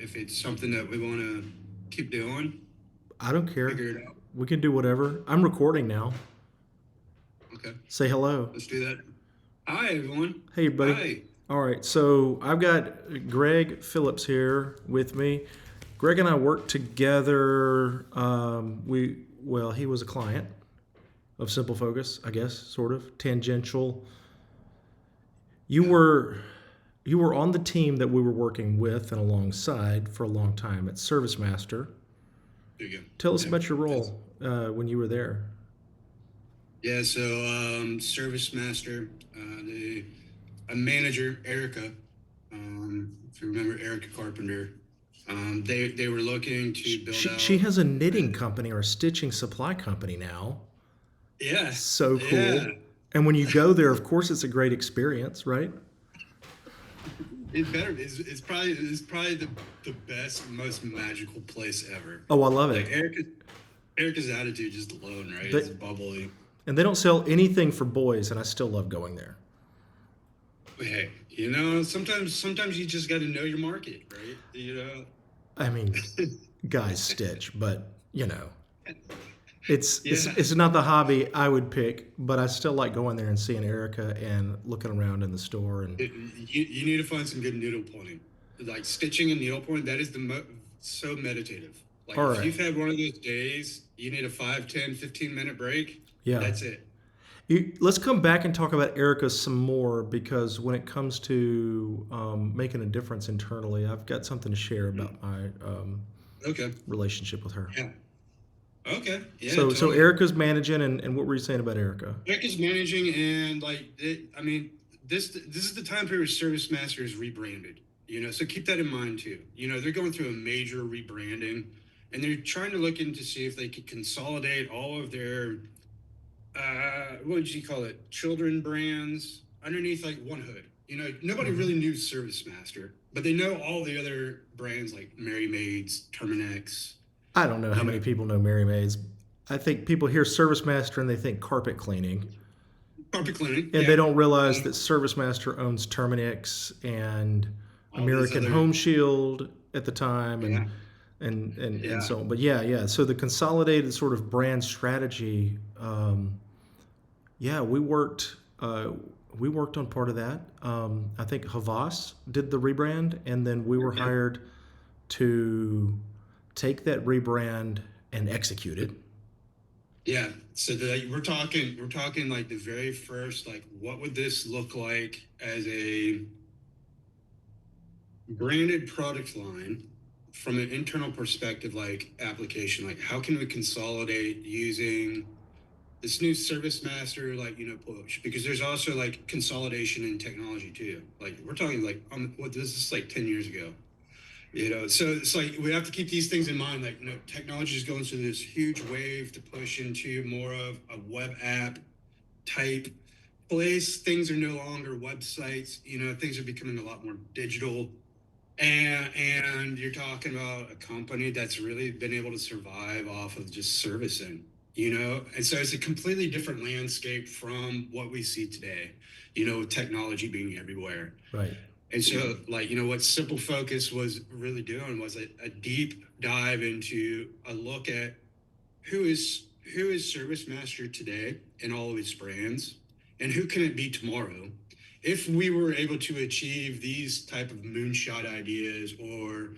if it's something that we want to keep doing, I don't care. figure it out. We can do whatever. I'm recording now. Okay, Say hello. let's do that. Hi, everyone. Hey, buddy. Hi. All right. So I've got Greg Phillips here with me. Greg and I worked together. He was a client of Simple Focus, I guess, sort of tangential. You Yeah, were you were on the team that we were working with and alongside for a long time at Service Master. there you go. Tell us Yeah, about your that's role when you were there. yeah. So, service master, a manager, Erica. If you remember Erica Carpenter, they were looking to build She out. has a knitting company or a stitching supply company now. Yeah, So yeah. cool. And when you go there, of course, it's a great experience, right? It better. It's probably the best, most magical place ever. Oh, I love Like it. Erica's attitude just alone, right? They, It's bubbly. and they don't sell anything for boys, and I still love going there. But hey, sometimes you just got to know your market, right? I mean, guys stitch, but it's Yeah. it's not the hobby I would pick, but I still like going there and seeing Erica and looking around in the store. And You need to find some good needle pointing, like stitching and needle point. That is so meditative. Like all if right, you've had one of those days, you need a 5, 10, 15 minute break. yeah, That's it. let's come back and talk about Erica some more because when it comes to making a difference internally, I've got something to share Mm. about my Okay. relationship with her. Yeah. Okay. Yeah. So Totally. Erica's managing, and what were you saying about Erica? Rick is managing, and I mean, this is the time period Service Master is rebranded. So keep that in mind too. They're going through a major rebranding, and they're trying to look into see if they could consolidate all of their what would you call it, children brands underneath like one hood. Nobody Hmm. really knew Service Master, but they know all the other brands like Mary Maids, Terminex. I don't know how You many know, people know Mary Maids. I think people hear Service Master and they think carpet cleaning, carpet cleaning. and they Yeah. don't realize Uh, that Service Master owns Terminix and all these American other. Home Shield at the time, Yeah. and Yeah. so on. But yeah. So the consolidated sort of brand strategy. Yeah, we worked on part of that. I think Havas did the rebrand, and then we were Okay. hired to take that rebrand and execute it. Yeah. So we're talking like the very first, like, what would this look like as a branded product line from an internal perspective, like application, like how can we consolidate using this new Service Master, like, push, because there's also like consolidation in technology too. Like we're talking like what this is like 10 years ago. So it's like we have to keep these things in mind. Like, technology is going through this huge wave to push into more of a web app type place. Things are no longer websites. Things are becoming a lot more digital. And you're talking about a company that's really been able to survive off of just servicing. And so it's a completely different landscape from what we see today. With technology being everywhere. Right. And so, like, what Simple Focus was really doing was a deep dive into a look at who is Service Master today in all of its brands, and who can it be tomorrow if we were able to achieve these type of moonshot ideas, or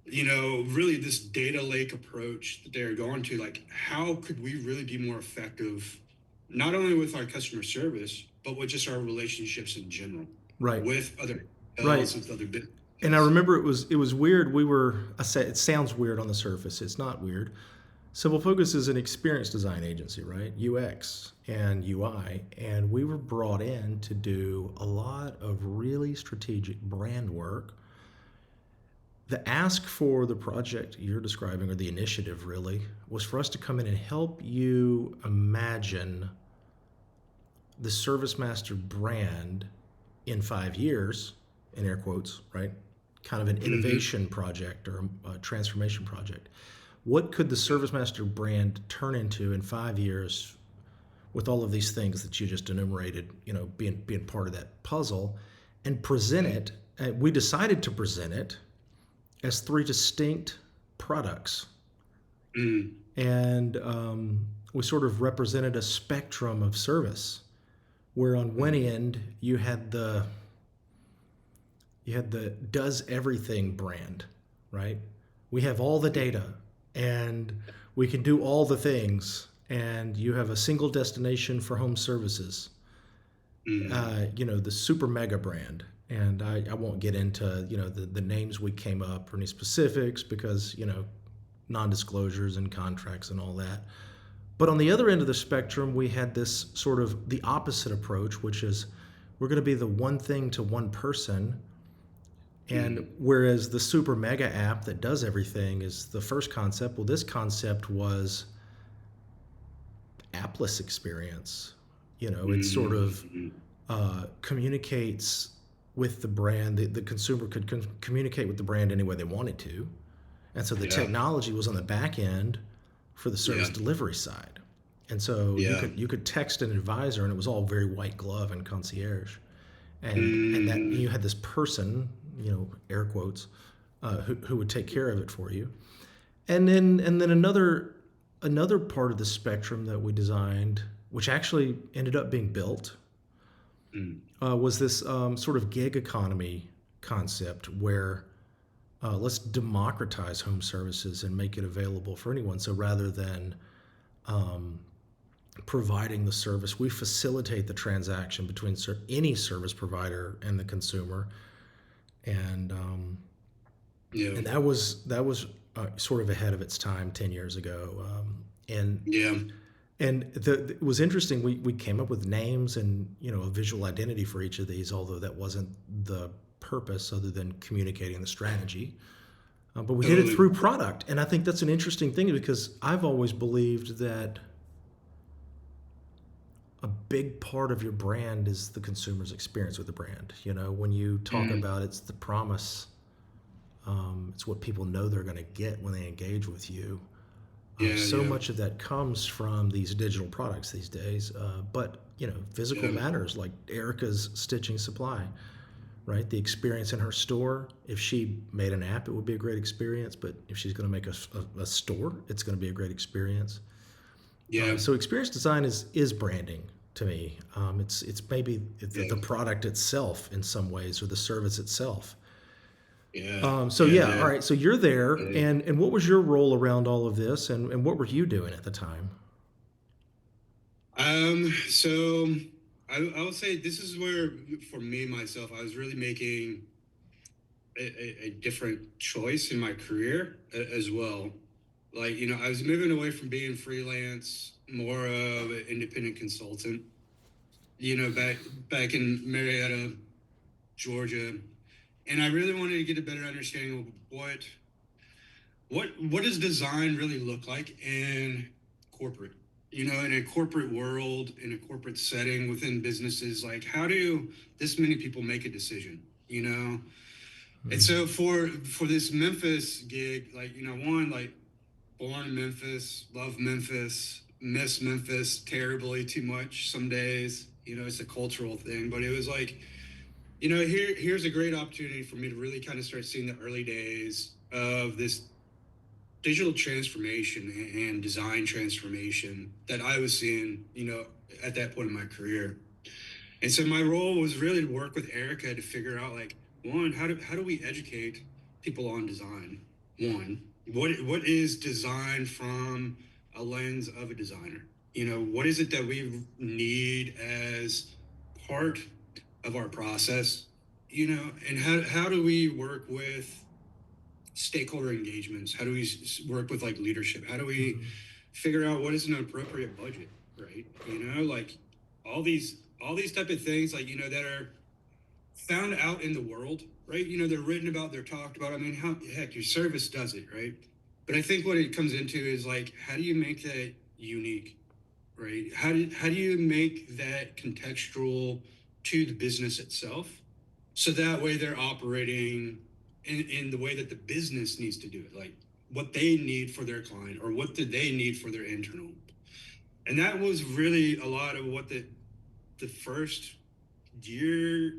really this data lake approach that they're going to. Like, how could we really be more effective, not only with our customer service, but with just our relationships in general Right. with other Right. else, with other And I businesses. remember it was weird. I said it sounds weird on the surface. It's not weird. Simple Focus is an experience design agency, right? UX and UI, and we were brought in to do a lot of really strategic brand work. The ask for the project you're describing, or the initiative really, was for us to come in and help you imagine the Service Master brand in 5 years, in air quotes, right? Kind of an Hmm. innovation project or a transformation project. What could the Service Master brand turn into in 5 years with all of these things that you just enumerated, being part of that puzzle, and present it? We decided to present it as three distinct products. Mm, And we sort of represented a spectrum of service where on one mm, end you had the does everything brand, right? We have all the data and we can do all the things, and you have a single destination for home services. mm. The super mega brand. And I won't get into the names we came up or any specifics because non-disclosures and contracts and all that. But on the other end of the spectrum, we had this sort of the opposite approach, which is we're going to be the one thing to one person. And Mm. whereas the super mega app that does everything is the first concept, well, this concept was appless experience. It sort of Mm. communicates with the brand. The consumer could communicate with the brand any way they wanted to. And so the Yeah. technology was on the back end for the service Yeah. delivery side. And so you Yeah. could you could text an advisor, and it was all very white glove and concierge. And that you Mm. had this person, air quotes, who would take care of it for you. And then another part of the spectrum that we designed, which actually ended up being built, Mm. was this sort of gig economy concept where let's democratize home services and make it available for anyone. So rather than um, providing the service, we facilitate the transaction between any service provider and the consumer, and um, Yeah. and that was sort of ahead of its time 10 years ago. And Yeah. it was interesting. We came up with names and a visual identity for each of these, although that wasn't the purpose, other than communicating the strategy. But we did it Totally. through product, and I think that's an interesting thing because I've always believed that a big part of your brand is the consumer's experience with the brand. When you talk Mm. about it's the promise, it's what people know they're going to get when they engage with you. Yeah. So Yeah. much of that comes from these digital products these days, but physical Yeah. matters like Erica's stitching supply, right? The experience in her store. If she made an app, it would be a great experience. But if she's going to make a store, it's going to be a great experience. Yeah. So experience design is branding to me. It's maybe Yeah. the product itself in some ways, or the service itself. Yeah. So Yeah. yeah, Yeah. all right. So you're there, Yeah. and what was your role around all of this, and what were you doing at the time? So I would say this is where, for me, myself, I was really making a different choice in my career as well. Like, I was moving away from being freelance, more of an independent consultant, back in Marietta, Georgia. And I really wanted to get a better understanding of what does design really look like in corporate, in a corporate world, in a corporate setting within businesses. Like, how do this many people make a decision, and Mm-hmm. so for this Memphis gig, like, one, like, born in Memphis, love Memphis, miss Memphis terribly too much some days. It's a cultural thing, but it was like, here's a great opportunity for me to really kind of start seeing the early days of this digital transformation and design transformation that I was seeing, at that point in my career. And so my role was really to work with Erica to figure out, like, one, how do we educate people on design? One, what is design from a lens of a designer? What is it that we need as part of our process? And how do we work with stakeholder engagements? How do we work with, like, leadership? How do we Mm-hmm. figure out what is an appropriate budget, right? Like, all these type of things, like, that are found out in the world, right? They're written about, they're talked about. I mean, how heck your service does it, right? But I think what it comes into is, like, how do you make that unique, right? How do you make that contextual to the business itself, so that way they're operating in the way that the business needs to do it, like what they need for their client or what do they need for their internal. And that was really a lot of what the first year,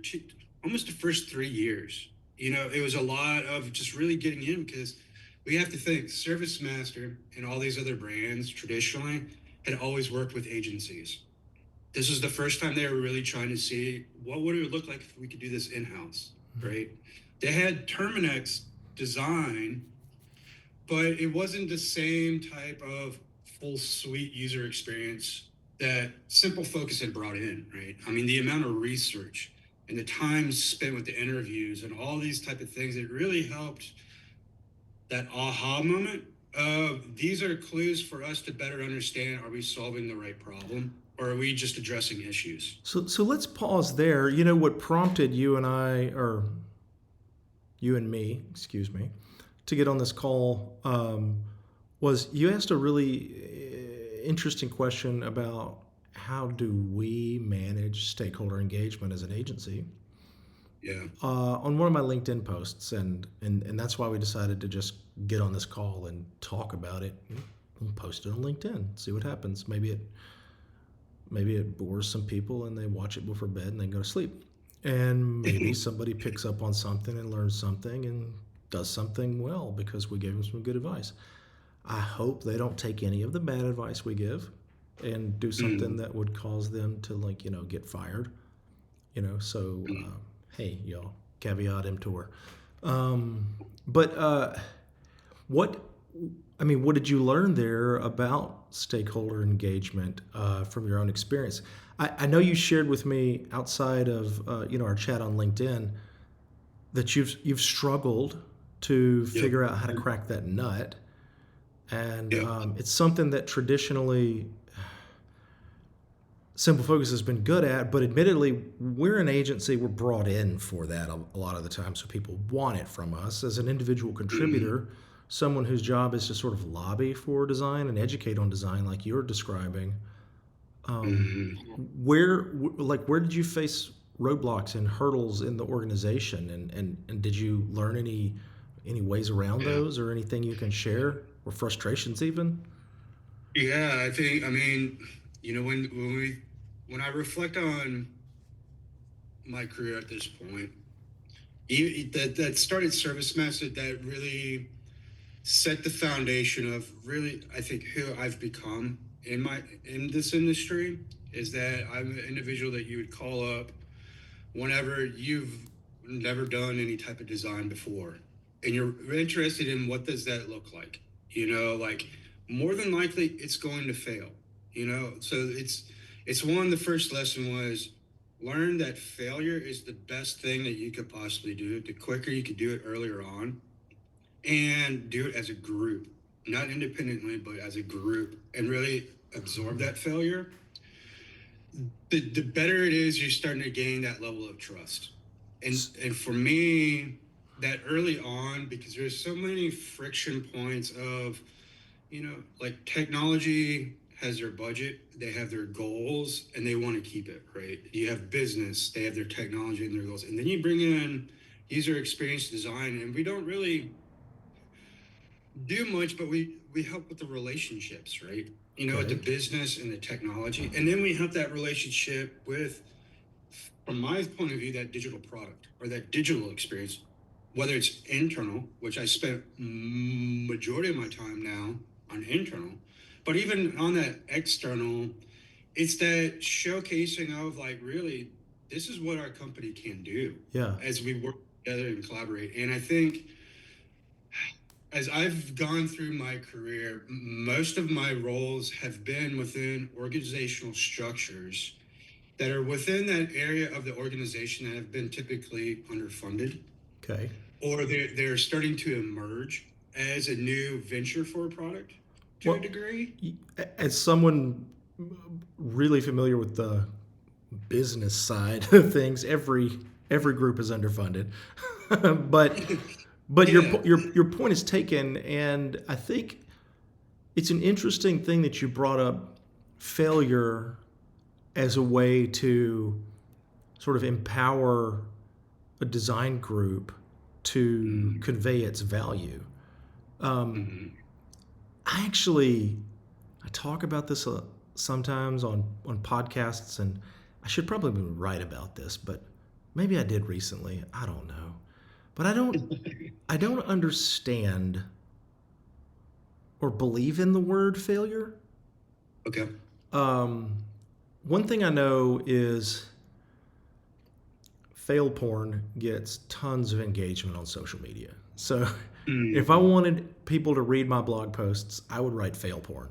almost the first 3 years, It was a lot of just really getting in, because we have to think Service Master and all these other brands traditionally had always worked with agencies. This was the first time they were really trying to see what would it look like if we could do this in-house, right? They had Terminex design, but it wasn't the same type of full suite user experience that Simple Focus had brought in, right? I mean, the amount of research and the time spent with the interviews and all these type of things, it really helped that aha moment of these are clues for us to better understand, are we solving the right problem, or are we just addressing issues? So let's pause there. What prompted you and I, or you and me, excuse me, to get on this call was you asked a really interesting question about how do we manage stakeholder engagement as an agency Yeah. on one of my LinkedIn posts, and that's why we decided to just get on this call and talk about it. We'll post it on LinkedIn, see what happens. Maybe it bores some people and they watch it before bed and then go to sleep. And maybe somebody picks up on something and learns something and does something well because we gave them some good advice. I hope they don't take any of the bad advice we give and do something that would cause them to get fired. So hey, y'all, caveat emptor. But what what did you learn there about stakeholder engagement from your own experience? I know you shared with me outside of our chat on LinkedIn that you've struggled to Yep. figure out how to crack that nut, and Yep. it's something that traditionally Simple Focus has been good at, but admittedly, we're an agency. We're brought in for that a lot of the time, so people want it from us. As an individual contributor, someone whose job is to sort of lobby for design and educate on design, like you're describing, Mhm. where did you face roadblocks and hurdles in the organization, and did you learn any ways around Yeah. those, or anything you can share, or frustrations even? Yeah, I mean, when I reflect on my career at this point, that started Service Master, that really set the foundation of really, I think, who I've become in this industry, is that I'm an individual that you would call up whenever you've never done any type of design before and you're interested in what does that look like, like more than likely it's going to fail, so it's one, the first lesson was learn that failure is the best thing that you could possibly do. The quicker you could do it earlier on, and do it as a group, not independently, but as a group, and really absorb that failure, the better it is, you're starting to gain that level of trust. And for me, that early on, because there's so many friction points of, like technology has their budget, they have their goals, and they want to keep it, right? You have business, they have their technology and their goals. And then you bring in user experience design, and we don't really do much, but we help with the relationships, right? With the Okay. business and the technology, and then we help that relationship with, from my point of view, that digital product or that digital experience, whether it's internal, which I spent majority of my time now on internal, but even on that external, it's that showcasing of like, really, this is what our company can do Yeah. as we work together and collaborate. And I think as I've gone through my career, most of my roles have been within organizational structures that are within that area of the organization that have been typically underfunded, Okay. or they're starting to emerge as a new venture for a product to a Well, degree. as someone really familiar with the business side of things, every group is underfunded. but but your Yeah. your point is taken, and I think it's an interesting thing that you brought up failure as a way to sort of empower a design group to Mm-hmm. convey its value. Um, Mm-hmm. I talk about this sometimes on podcasts, and I should probably write about this, but maybe I did recently. I don't know. but I don't understand or believe in the word failure. Okay. Um, One thing I know is fail porn gets tons of engagement on social media. So if I Mm, wanted people to read my blog posts, I would write fail porn,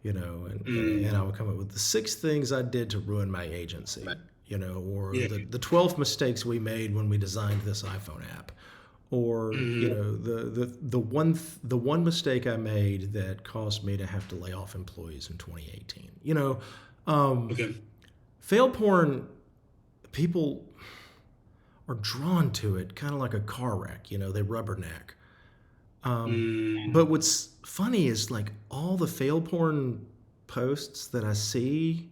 and I mm, would come up with the 6 things I did to ruin my agency, or yeah. the 12 mistakes we made when we designed this iPhone app, or Mm, the one mistake I made that caused me to have to lay off employees in 2018. okay. Fail porn, people are drawn to it, kind of like a car wreck. They rubberneck. But Mm, what's funny is like all the fail porn posts that I see,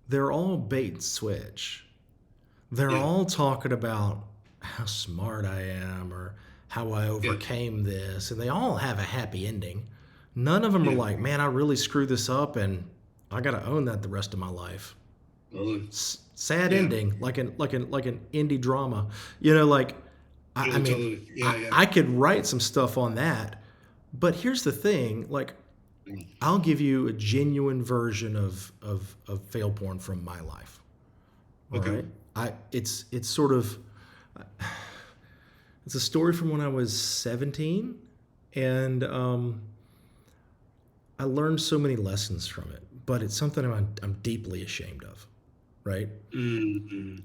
they're all bait and switch. They're yeah. all talking about how smart I am or how I Yeah. overcame this, and they all have a happy ending. None of them are Yeah. like, man, I really screwed this up and I got to own that the rest of my life. Well, Sad yeah. ending, like an indie drama. You know, like I Totally. mean, Totally. Yeah. I, Yeah. I could write some stuff on that, but here's the thing: like, Mm, I'll give you a genuine version of fail porn from my life. All okay. right, it's sort of it's a story from when I was 17, and I learned so many lessons from it. But it's something I'm deeply ashamed of, right? Mm,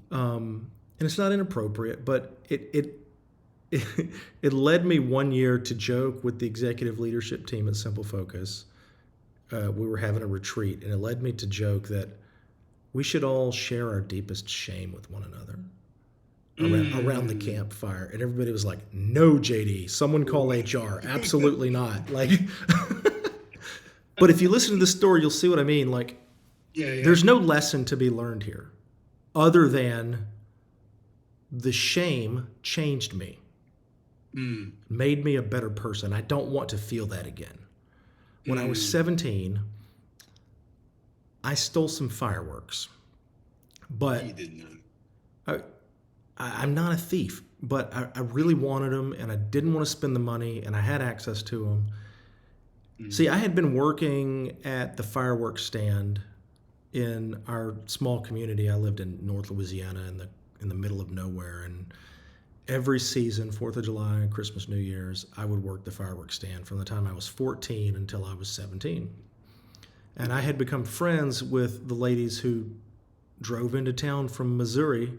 And it's not inappropriate, but it led me one year to joke with the executive leadership team at Simple Focus. We were having a retreat, and it led me to joke that we should all share our deepest shame with one another around the mm. campfire. And everybody was like, "No, JD, someone call HR." Absolutely not. Like, but if you listen to the story, you'll see what I mean. Like, Yeah. Yeah. there's no lesson to be learned here, other than the shame changed me, Mm, made me a better person. I don't want to feel that again. When I was mm. 17, I stole some fireworks, You but did not. I, I'm not a thief, but I really wanted them and I didn't want to spend the money and I had access to them. See, Mm, I had been working at the fireworks stand in our small community. I lived in North Louisiana in the middle of nowhere, and every season, 4th of July, Christmas, New Year's, I would work the fireworks stand from the time I was 14 until I was 17. And I okay. had become friends with the ladies who drove into town from Missouri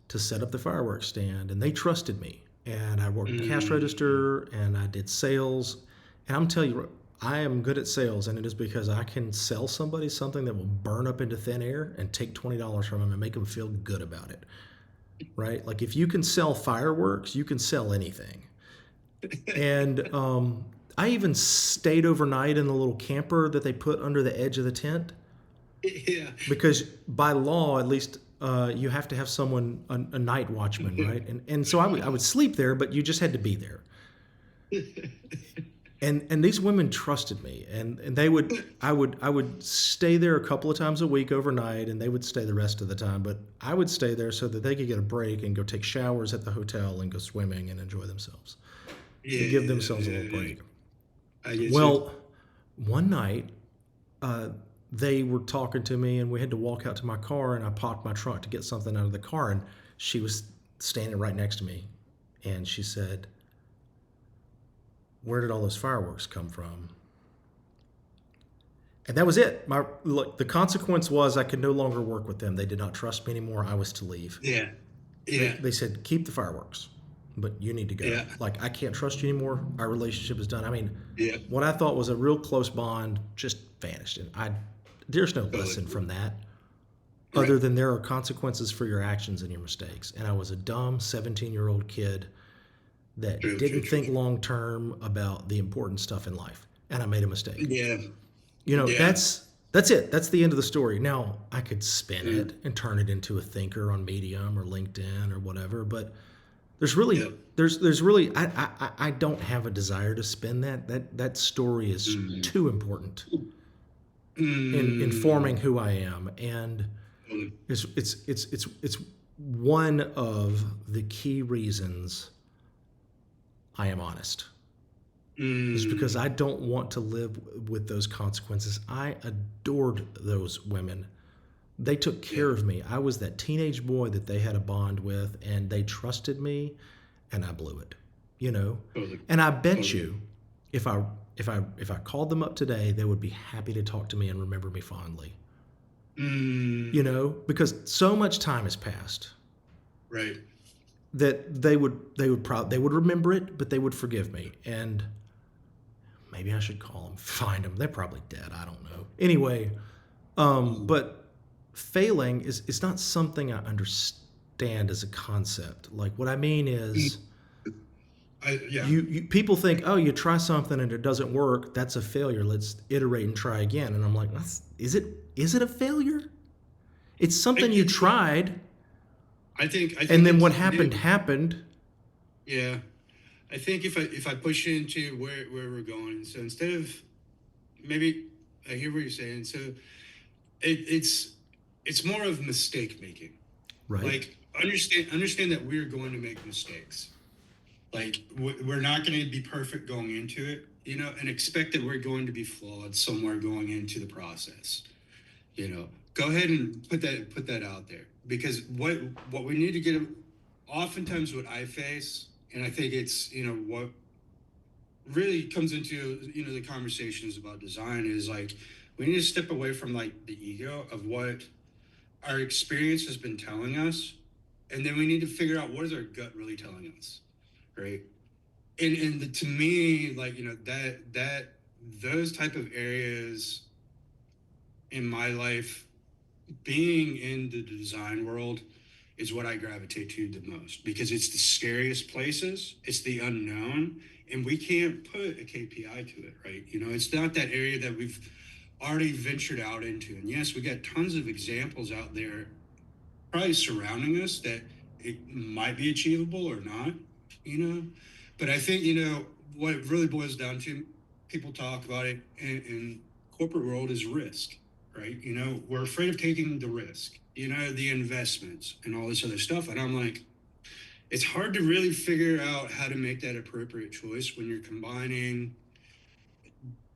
to set up the fireworks stand, and they trusted me. And I worked the cash Mm, register and I did sales. And I'm telling you, I am good at sales, and it is because I can sell somebody something that will burn up into thin air and take $20 from them and make them feel good about it, right? Like if you can sell fireworks, you can sell anything. And I even stayed overnight in the little camper that they put under the edge of the tent yeah. because by law, at least, you have to have someone a night watchman, right? And so I would sleep there, but you just had to be there. And these women trusted me, and I would stay there a couple of times a week overnight, and they would stay the rest of the time. But I would stay there so that they could get a break and go take showers at the hotel and go swimming and enjoy themselves Yeah. and give Yeah. themselves a little Yeah. Yeah. break. I get you. Well, one night, uh, they were talking to me, and we had to walk out to my car, and I popped my trunk to get something out of the car, and she was standing right next to me, and she said, "Where did all those fireworks come from?" And that was it. The consequence was I could no longer work with them. They did not trust me anymore. I was to leave. Yeah. They, Yeah. they said, "Keep the fireworks, but you need to go. Yeah. Like, I can't trust you anymore. Our relationship is done." I mean, Yeah. what I thought was a real close bond just vanished. And there's no lesson Totally. from that Right. other than there are consequences for your actions and your mistakes. And I was a dumb 17-year-old kid that True. True. didn't True. think long term about the important stuff in life. And I made a mistake. Yeah. Yeah. That's it. That's the end of the story. Now I could spin Mm, it and turn it into a thinker on Medium or LinkedIn or whatever, but yeah. there's really I don't have a desire to spin that. That story is Mm, too important in mm, informing who I am, and totally. it's one of the key reasons I am honest is because Mm, I don't want to live with those consequences. I adored those women. They took yeah, care of me. I was that teenage boy that they had a bond with, and they trusted me, and I blew it, you know. totally, And I bet totally. you, if I called them up today, they would be happy to talk to me and remember me fondly, you Mm, know, because so much time has passed right. that they would remember it, but they would forgive me. And maybe I should call them, find them. They're probably dead. I don't know. Anyway, Um, but failing is not something I understand as a concept. Like what I mean mm, is yeah, you people think, oh, you try something and it doesn't work, that's a failure. Let's iterate and try again. And I'm like, is it a failure? It's something you it's, tried, I and think then it's what happened new. happened. Yeah. I think if I push into where we're going, so instead of maybe I hear what you're saying. So it's it's more of mistake making. Right. Like understand that we're going to make mistakes. Like we're not going to be perfect going into it, you know, and expect that we're going to be flawed somewhere going into the process. You know, go ahead and put that out there because what we need to get oftentimes what I face, and I think it's you know what really comes into you know the conversations about design is like we need to step away from like the ego of what our experience has been telling us, and then we need to figure out what is our gut really telling us, right? To me, like you know that those type of areas in my life, being in the design world is what I gravitate to the most because it's the scariest places, it's the unknown, and we can't put a KPI to it, right? You know, it's not that area that we've already ventured out into. And yes, we got tons of examples out there probably surrounding us that it might be achievable or not, you know. But I think, you know, what it really boils down to, people talk about it in corporate world is risk, right? You know, we're afraid of taking the risk, you know, the investments and all this other stuff. And I'm like, it's hard to really figure out how to make that appropriate choice when you're combining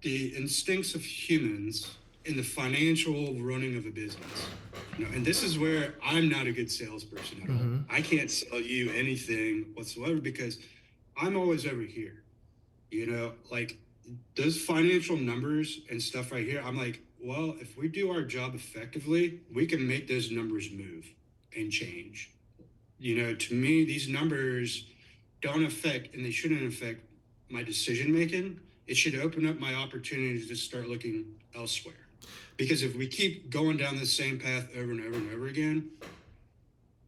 the instincts of humans in the financial running of a business. You know, and this is where I'm not a good salesperson at all. Mm-hmm. I can't sell you anything whatsoever because I'm always over here. You know, like those financial numbers and stuff right here. I'm like, well, if we do our job effectively, we can make those numbers move and change. You know, to me, these numbers don't affect and they shouldn't affect my decision making. It should open up my opportunities to start looking elsewhere. Because if we keep going down the same path over and over and over again,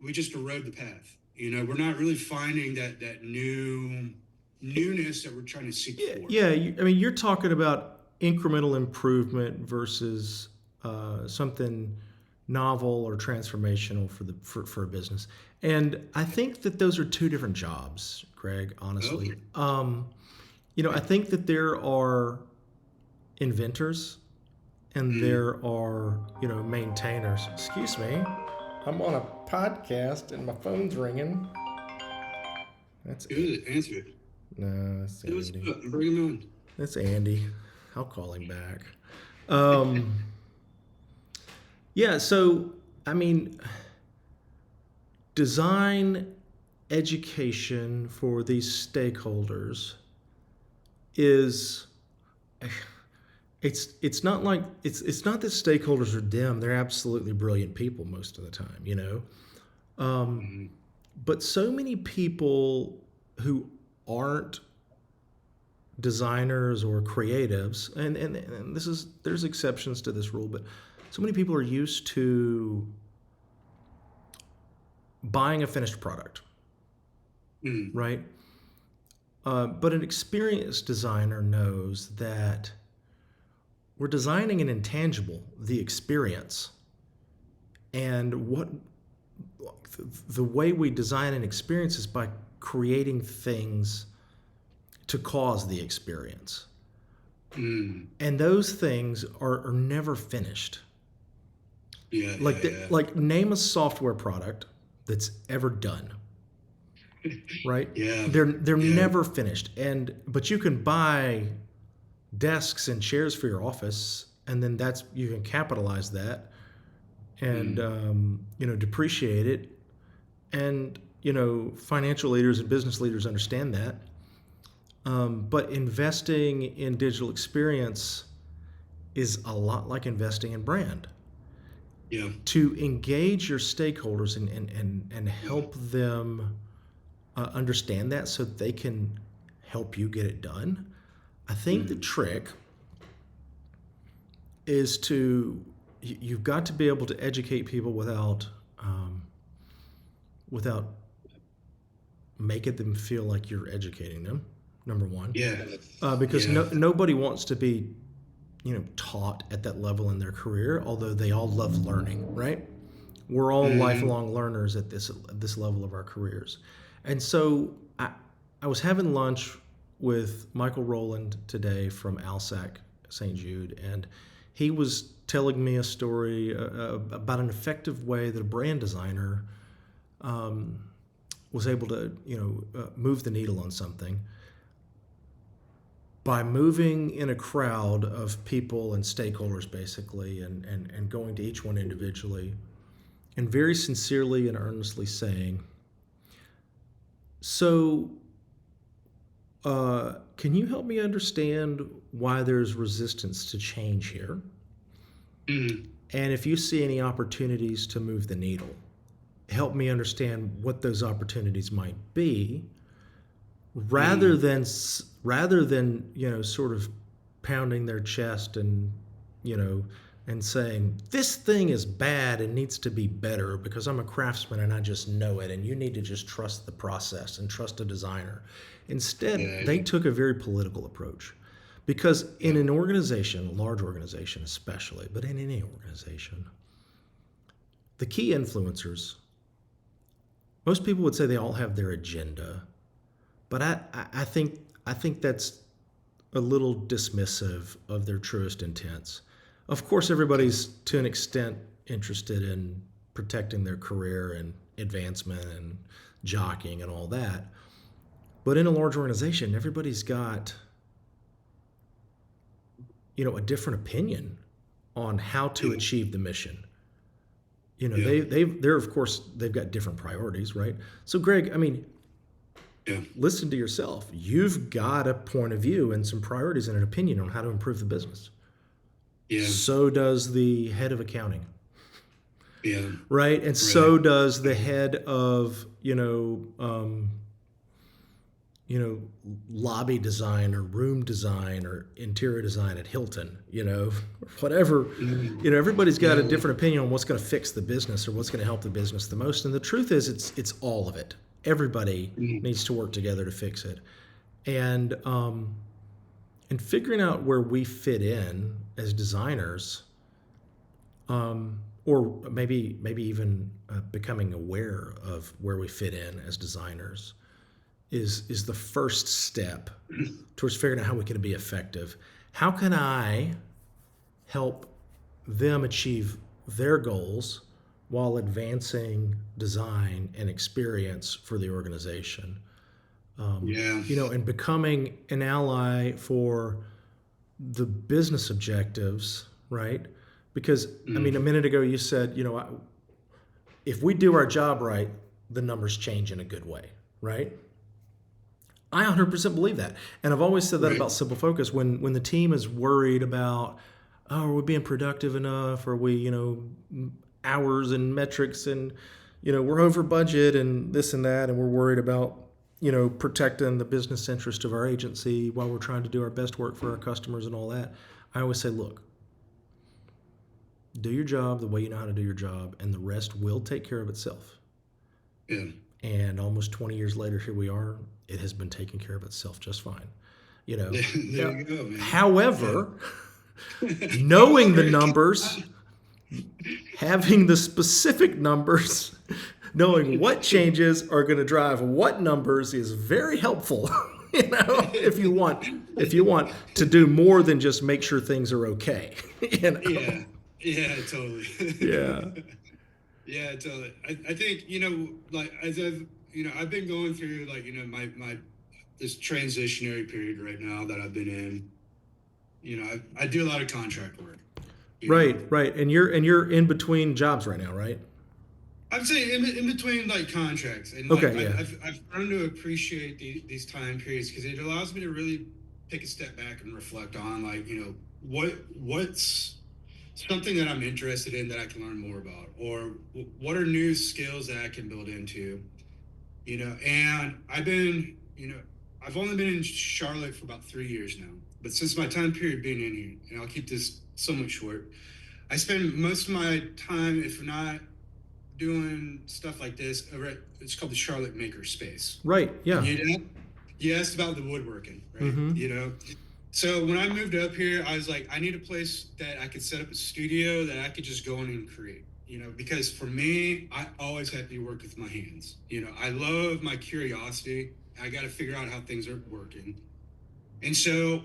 we just erode the path. You know, we're not really finding that newness that we're trying to seek Yeah, for. yeah. I mean, you're talking about incremental improvement versus something novel or transformational for a business. And I think that those are two different jobs, Craig, honestly. Okay. You know, I think that there are inventors and Mm. there are, you know, maintainers. Excuse me. I'm on a podcast and my phone's ringing. That's Who is it? Answer it. no, that's Hey, what's Andy. up? Bring him on. That's Andy. I'll call him back. Um, yeah, so I mean, design education for these stakeholders is it's not like it's not that stakeholders are dim. They're absolutely brilliant people most of the time, you know. Um, Mm. but so many people who aren't designers or creatives, and this is there's exceptions to this rule, but so many people are used to buying a finished product, Mm. right? But an experienced designer knows that we're designing an intangible, the experience, and what the way we design an experience is by creating things to cause the experience. Mm. And those things are never finished. Yeah, yeah, Like yeah. like name a software product that's ever done, right? Yeah. They're Yeah. never finished. But you can buy desks and chairs for your office, and then you can capitalize that and Mm. depreciate it. And financial leaders and business leaders understand that. But investing in digital experience is a lot like investing in brand. Yeah. To engage your stakeholders and help them understand that so they can help you get it done. I think the Mm. trick is you've got to be able to educate people without making them feel like you're educating them. Number one, Yeah. because Yeah. nobody wants to be taught at that level in their career, although they all love learning, right? We're all Mhm. lifelong learners at this level of our careers. And so I was having lunch with Michael Rowland today from ALSAC St. Jude, and he was telling me a story about an effective way that a brand designer was able to move the needle on something by moving in a crowd of people and stakeholders, basically, and going to each one individually and very sincerely and earnestly saying, so can you help me understand why there's resistance to change here? Mhm. And if you see any opportunities to move the needle, help me understand what those opportunities might be, rather Mhm. than sort of pounding their chest and you know and saying this thing is bad and needs to be better because I'm a craftsman and I just know it and you need to just trust the process and trust a designer. Instead, Yeah. they took a very political approach, because in Yeah. an organization, a large organization especially, but in any organization, the key influencers, most people would say they all have their agenda. But I think that's a little dismissive of their truest intents. Of course, everybody's to an extent interested in protecting their career and advancement and jockeying and all that. But in a large organization, everybody's got a different opinion on how to Yeah. achieve the mission. Yeah. They're of course they've got different priorities, right? So Greg, I mean, Yeah. listen to yourself. You've got a point of view and some priorities and an opinion on how to improve the business. Yeah. So does the head of accounting, Yeah. right? And Right. so does the head of lobby design or room design or interior design at Hilton, whatever. Mhm. Everybody's got a Yeah. different opinion on what's going to fix the business or what's going to help the business the most. And the truth is, it's all of it. Everybody Mhm. needs to work together to fix it. And figuring out where we fit in as designers, or maybe even becoming aware of where we fit in as designers, is the first step towards figuring out how we can be effective. How can I help them achieve their goals while advancing design and experience for the organization? Yeah. And becoming an ally for the business objectives, right? Because, I mean, a Mhm. minute ago you said, if we do our job right, the numbers change in a good way, right? I 100% believe that. And I've always said that Right. about Simple Focus. When the team is worried about, oh, are we being productive enough? Are we, hours and metrics and, we're over budget and this and that, and we're worried about, protecting the business interest of our agency while we're trying to do our best work for our customers and all that. I always say, look, do your job the way you know how to do your job, and the rest will take care of itself. Yeah. And almost 20 years later, here we are. It has been taking care of itself just fine. You know. There Now, you go, man. however, Yeah. knowing the However, numbers, having the specific numbers, knowing what changes are going to drive what numbers is very helpful. If you want to do more than just make sure things are okay. yeah. Yeah. Yeah. Totally. Yeah, totally. I think, like as I've, I've been going through like, my this transitionary period right now that I've been in. I do a lot of contract work, you know. Right, right. And you're in between jobs right now, right? I'd say in between like contracts, and like Okay, yeah. I've learned to appreciate these time periods because it allows me to really take a step back and reflect on like, what's something that I'm interested in that I can learn more about, or what are new skills that I can build into. And I've only been in Charlotte for about 3 years now. But since my time period being in here, and I'll keep this somewhat short, I spend most of my time, if not doing stuff like this, over at, it's called the Charlotte Maker Space. Right, And yeah. you asked about the woodworking, right? Mm-hmm. So when I moved up here, I was like, I need a place that I could set up a studio that I could just go in and create. Because for me, I always have to work with my hands. I love my curiosity. I got to figure out how things are working. And so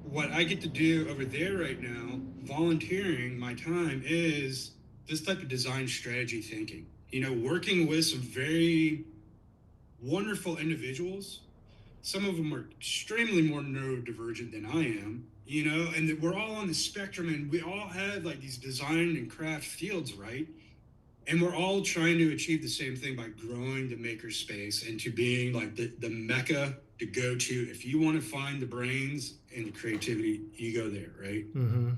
what I get to do over there right now, volunteering my time, is this type of design strategy thinking. Working with some very wonderful individuals. Some of them are extremely more neurodivergent than I am, and that we're all on the spectrum, and we all have like these design and craft fields, right? And we're all trying to achieve the same thing by growing the maker space into being like the mecca to go to. If you want to find the brains and the creativity, you go there, right? Mm-hmm.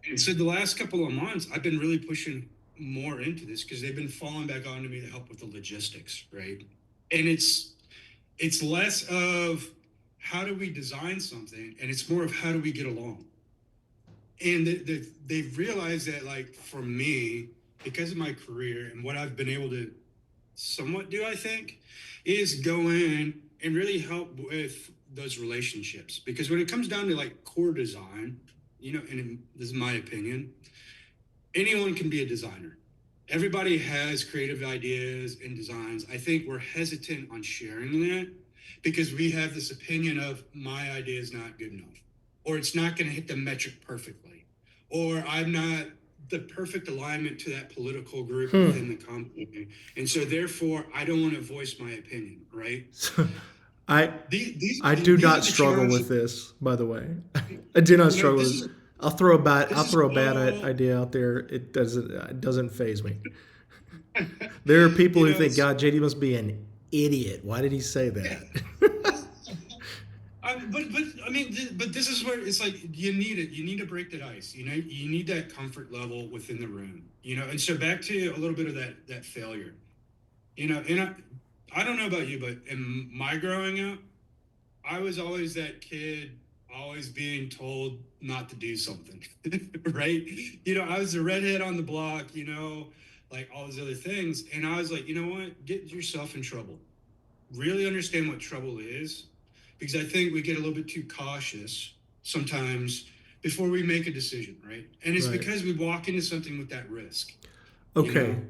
And so the last couple of months, I've been really pushing more into this because they've been falling back onto me to help with the logistics, right? And it's less of how do we design something, and it's more of how do we get along. And they've realized that, like, for me, because of my career and what I've been able to somewhat do, I think, is go in and really help with those relationships. Because when it comes down to like core design, and this is my opinion, anyone can be a designer. Everybody has creative ideas and designs. I think we're hesitant on sharing that because we have this opinion of my idea is not good enough, or it's not going to hit the metric perfectly, or I'm not the perfect alignment to that political group Hmm. within the company. And so therefore I don't want to voice my opinion, right? So, I I do These are not the struggle challenges. with this, by the way. I do not struggle This with is this. I'll this is throw a bad all idea out there. It doesn't phase me. There are people who think it's God, JD must be an idiot. Why did he say that? but I mean, but this is where it's like you need it. You need to break that ice. You need that comfort level within the room. And so back to a little bit of that failure. And I don't know about you, but in my growing up, I was always that kid, always being told not to do something, right? I was the redhead on the block. Like all these other things, and I was like, you know what? Get yourself in trouble. Really understand what trouble is, because I think we get a little bit too cautious sometimes before we make a decision, right? And it's Right. because we walk into something with that risk, you Okay. know?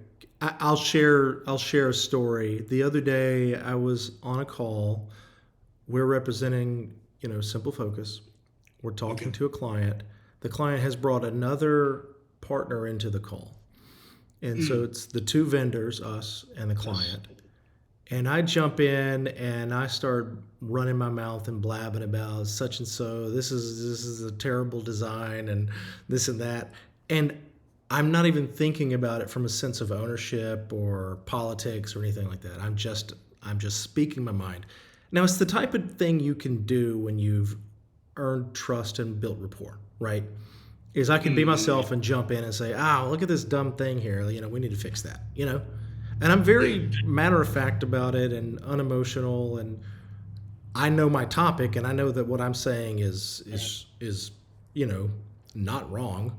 I'll share a story. The other day I was on a call. We're representing, Simple Focus. We're talking Okay. to a client. The client has brought another partner into the call. And so Mm. it's the two vendors, us and the client. And I jump in and I start running my mouth and blabbing about such and so. This is a terrible design and this and that. And I'm not even thinking about it from a sense of ownership or politics or anything like that. I'm just speaking my mind. Now it's the type of thing you can do when you've earned trust and built rapport, right? Is I can be Mm. myself and jump in and say, look at this dumb thing here. We need to fix that. And I'm Yeah. very matter of fact about it and unemotional, and I know my topic, and I know that what I'm saying is not wrong.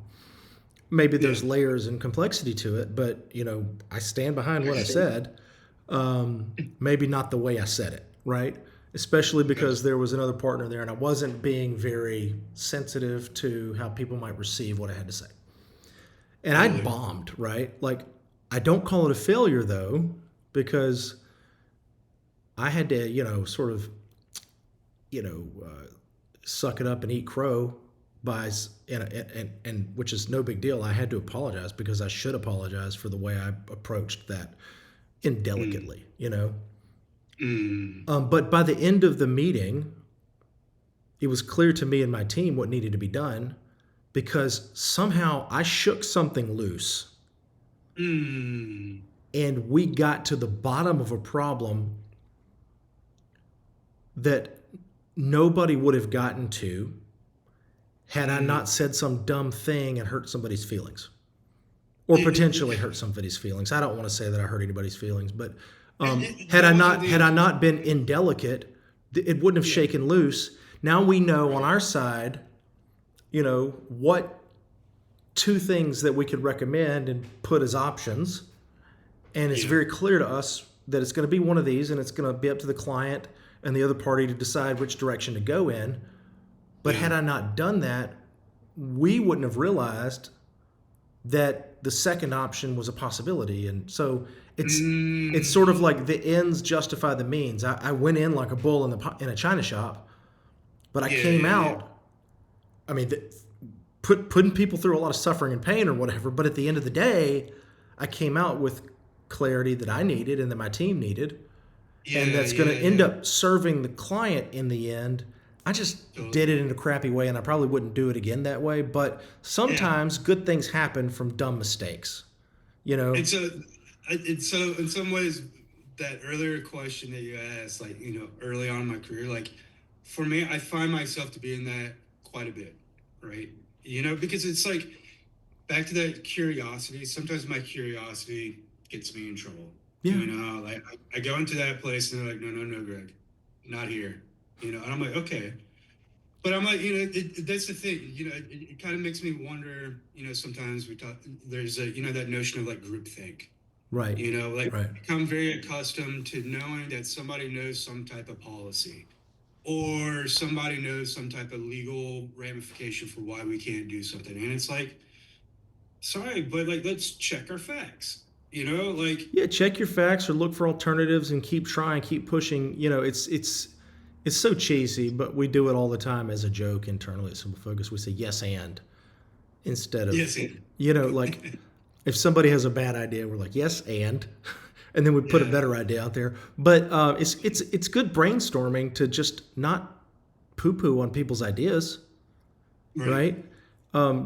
Maybe Yeah. there's layers and complexity to it, but I stand behind what I said. Maybe not the way I said it, right? Especially Okay. because there was another partner there, and I wasn't being very sensitive to how people might receive what I had to say. And I Totally. bombed, right? Like, I don't call it a failure though, because I had to, sort of, you know, uh, suck it up and eat crow and which is no big deal. I had to apologize because I should apologize for the way I approached that Mm, indelicately, you know. mm, But by the end of the meeting, it was clear to me and my team what needed to be done because somehow I shook something loose mm, and we got to the bottom of a problem that nobody would have gotten to had I not mm. said some dumb thing and hurt somebody's feelings or potentially It, hurt somebody's feelings. I don't want to say that I hurt anybody's feelings, but had that I wasn't not the had I not been intention. indelicate, it wouldn't have Yeah, shaken loose. Now we know on right. our side, what two things that we could recommend and put as options, and it's Yeah, very clear to us that it's going to be one of these, and it's going to be up to the client and the other party to decide which direction to go in. But yeah. had I not done that, we wouldn't have realized that the second option was a possibility. And so it's sort of Mm, like the ends justify the means. I went in like a bull in a china shop, but I yeah, came yeah, yeah. out. I mean, putting people through a lot of suffering and pain or whatever. But at the end of the day, I came out with clarity that I needed and that my team needed, and Yeah, that's going to yeah, end yeah. up serving the client in the end. I just did it Totally. in a crappy way, and I probably wouldn't do it again that way. But Yeah. sometimes good things happen from dumb mistakes, you know? And so, in some ways, that earlier question that you asked, like, early on in my career, like, for me, I find myself to be in that quite a bit, right? Because it's like back to that curiosity. Sometimes my curiosity gets me in trouble. Yeah, Like I go into that place and they're like, no, no, no, Greg, not here. And I'm like, okay. But I'm like, that's the thing. It kind of makes me wonder. Sometimes we talk. There's that notion of like groupthink. right, Like right. become very accustomed to knowing that somebody knows some type of policy, or somebody knows some type of legal ramification for why we can't do something, and it's like, sorry, but like, let's check our facts. Like, Yeah, check your facts or look for alternatives and keep trying, keep pushing. It's so cheesy, but we do it all the time as a joke internally at Simple Focus. We say yes and instead of, yes, like if somebody has a bad idea, we're like yes and then we put a yeah, better idea out there. But it's good brainstorming to just not poo poo on people's ideas, right, right?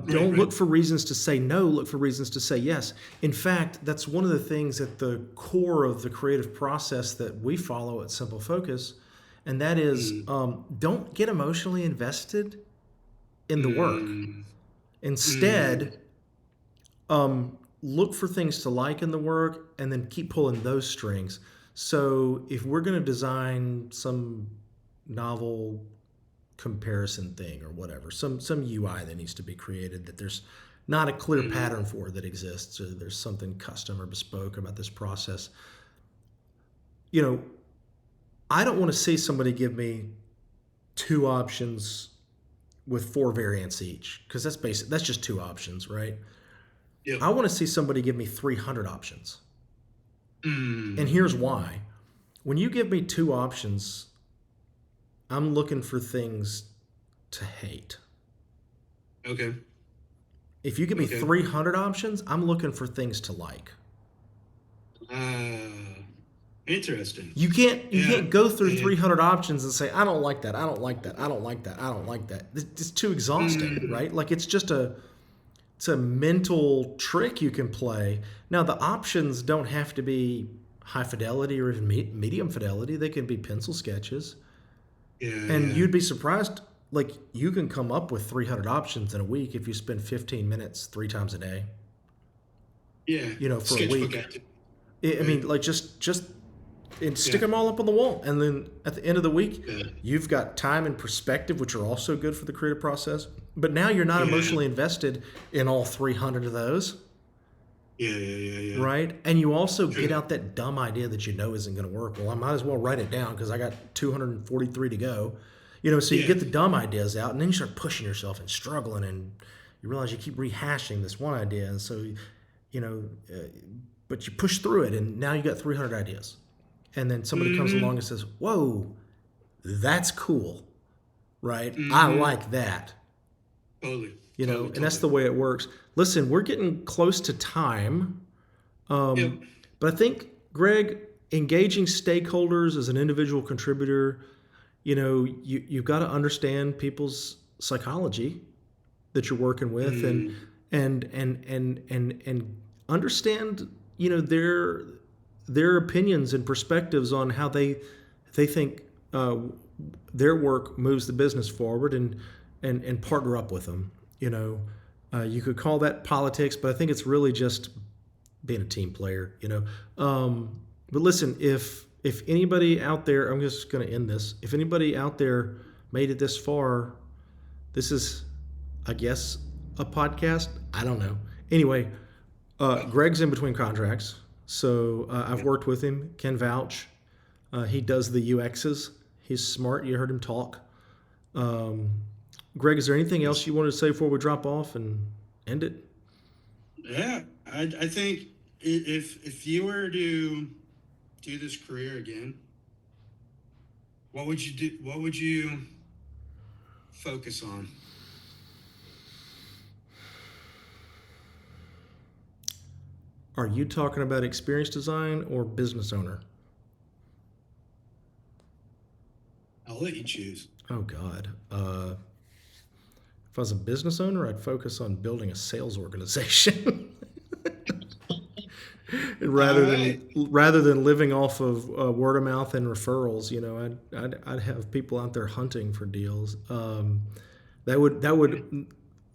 right, Don't right. look for reasons to say no, look for reasons to say yes. In fact, that's one of the things at the core of the creative process that we follow at Simple Focus, and that is Mm, don't get emotionally invested in the work. mm, mm, Instead, look for things to like in the work and then keep pulling those strings. So if we're going to design some novel comparison thing or whatever, some UI that needs to be created that there's not a clear mm, pattern for that exists, or there's something custom or bespoke about this process. You know, I don't want to see somebody give me two options with four variants each because that's basic. That's just two options, right? yep, I want to see somebody give me 300 options. And mm, here's why. When you give me two options, I'm looking for things to hate. okay, If you give me okay. 300 options, I'm looking for things to like. Uh, Interesting. You can't Yeah, go through yeah. 300 options and say I don't like that. I don't like that. I don't like that. I don't like that. It's too exhausting, Mm, right? Like it's a mental trick you can play. Now the options don't have to be high fidelity or even medium fidelity. They can be pencil sketches. yeah, And yeah, you'd be surprised like you can come up with 300 options in a week if you spend 15 minutes 3 times a day, yeah. for a Sketchbook week. active, I right? mean, like just and stick Yeah, them all up on the wall. And then at the end of the week, yeah, you've got time and perspective, which are also good for the creative process. But now you're not yeah, emotionally invested in all 300 of those, yeah, yeah, yeah, yeah. right? And you also get True. out that dumb idea that you know isn't going to work. Well, I might as well write it down because I got 243 to go. So you Yeah. get the dumb ideas out, and then you start pushing yourself and struggling, and you realize you keep rehashing this one idea, and so you know, uh, but you push through it, and now you got 300 ideas, and then somebody comes along Mm-hmm. and says, "Whoa, that's cool, right? I Mm-hmm. like that." Totally. you know, Totally. and that's Totally. the way it works. Listen, we're getting close to time. Yep. But I think, Greg, engaging stakeholders as an individual contributor, you know, you've got to understand people's psychology that you're working with, Mm, and understand, you know, their opinions and perspectives on how they think their work moves the business forward, and partner up with them. You know, you could call that politics, but I think it's really just being a team player. You know, but listen, if anybody out there, I'm just going to end this. If anybody out there made it this far, this is, I guess, a podcast. I don't know. Anyway, well, Greg's in between contracts, so I've yeah. worked with him. Can vouch. He does the UXs. He's smart. You heard him talk. Um, Greg, is there anything else Yes. you wanted to say before we drop off and end it? Yeah. I think if you were to do this career again, what would you do? What would you focus on? Are you talking about experience design or business owner? I'll let you choose. Oh God. If I was a business owner, I'd focus on building a sales organization. All rather right. than rather than living off of word of mouth and referrals. You know, I'd have people out there hunting for deals. That would that would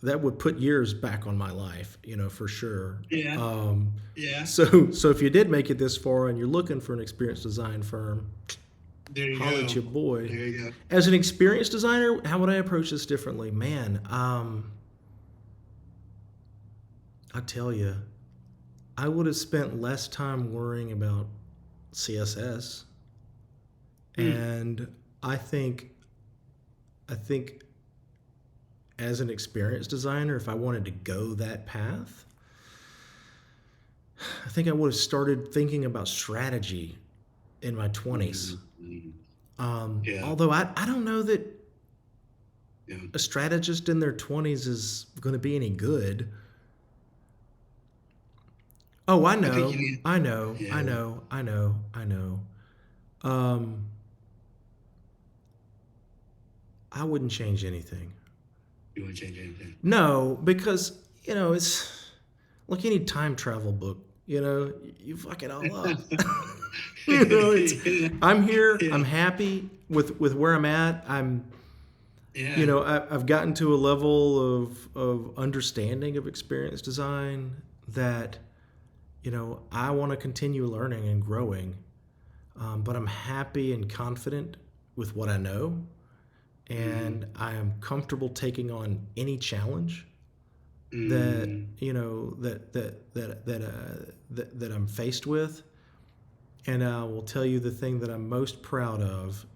that would put years back on my life. You know, for sure. Yeah. Um, Yeah. so if you did make it this far and you're looking for an experienced design firm, There you holler at go. your boy. There you go. As an experienced designer, how would I approach this differently? Man, I tell you, I would have spent less time worrying about CSS, Mm, and I think I think as an experienced designer, if I wanted to go that path, I think I would have started thinking about strategy in my 20s. mm, mm. Yeah. Although I don't know that Yeah. a strategist in their 20s is going to be any good. Oh, I I think you know, need. I know, I Yeah. know, I know, I know. Um, I wouldn't change anything. You want to change anything? No, because you know it's like any time travel book. You know, you fuck it all up. You know, it's Yeah. I'm here. Yeah. I'm happy with where I'm at. You Yeah. know, I've gotten to a level of understanding of experience design that, you know, I want to continue learning and growing. But I'm happy and confident with what I know, Mm, and I am comfortable taking on any challenge that mm, you know that I'm faced with. And I will tell you the thing that I'm most proud of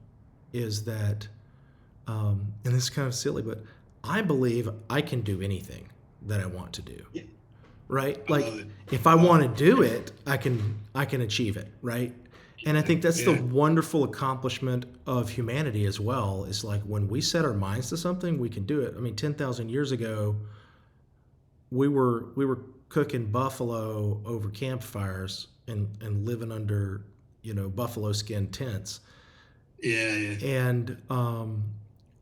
is that, and this is kind of silly, but I believe I can do anything that I want to do. yeah. Right? I Like love it. if I Love want it. to do it, I can achieve it, right? And I Yeah. think that's the Yeah. wonderful accomplishment of humanity as well. Is like when we set our minds to something, we can do it. I mean, 10,000 years ago, we were cooking buffalo over campfires and living under, you know, buffalo skin tents. Yeah. Yeah. And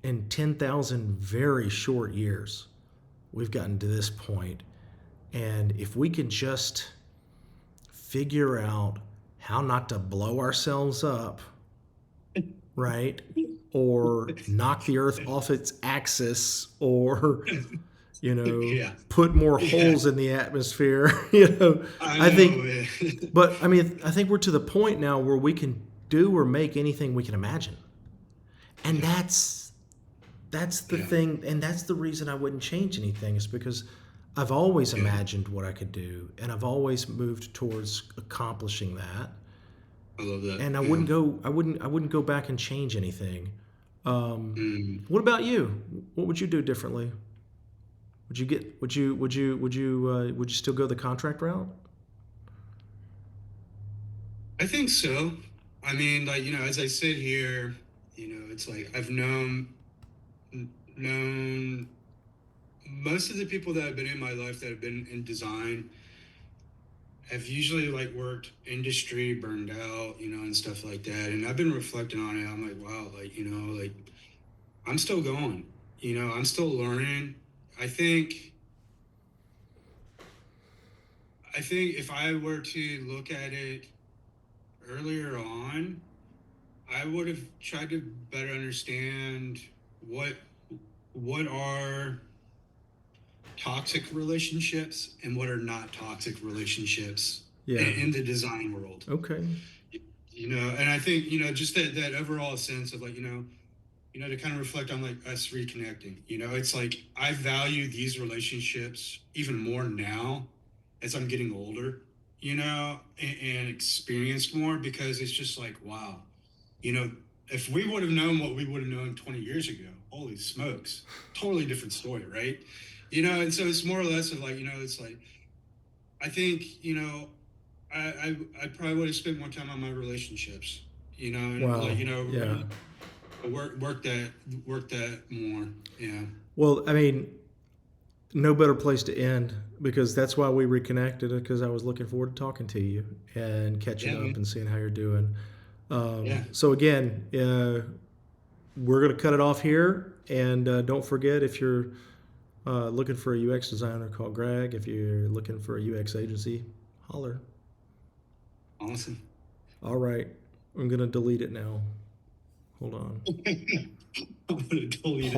in 10,000 very short years, we've gotten to this point. And if we can just figure out how not to blow ourselves up, right? Or knock the earth off its axis, or, you know, Yeah. put more Yeah. holes in the atmosphere, you know. I I know, think, man. but I mean, I think we're to the point now where we can do or make anything we can imagine. And Yeah. that's the Yeah. thing, and that's the reason I wouldn't change anything, is because I've always Yeah. imagined what I could do, and I've always moved towards accomplishing that. I love that. And Yeah. I wouldn't go back and change anything. Mm. What about you? What would you do differently? Would you still go the contract route? I think so. I mean, like, as I sit here, it's like I've known most of the people that have been in my life that have been in design have usually like worked industry, burned out, and stuff like that. And I've been reflecting on it. I'm like, wow, like, like I'm still going, I'm still learning. I think, I think if I were to look at it earlier on, I would have tried to better understand what what are toxic relationships and what are not toxic relationships Yeah. in the design world. Okay. And I think, just that overall sense of like, to kind of reflect on like us reconnecting. It's like I value these relationships even more now as I'm getting older, and experienced more, because it's just like, wow, you know, if we would have known what we would have known 20 years ago, holy smokes, totally different story, right? And so it's more or less of like, it's like, I think, I probably would have spent more time on my relationships, and like, Wow. Yeah. really work that more. Yeah. Well, I mean, no better place to end because that's why we reconnected because I was looking forward to talking to you and catching Yeah, up man. and seeing how you're doing. Yeah. So again, we're going to cut it off here, and don't forget if you're looking for a UX designer, call Greg. If you're looking for a UX agency, holler. Awesome. All right, I'm going to delete it now. Hold on. I'm gonna delete it.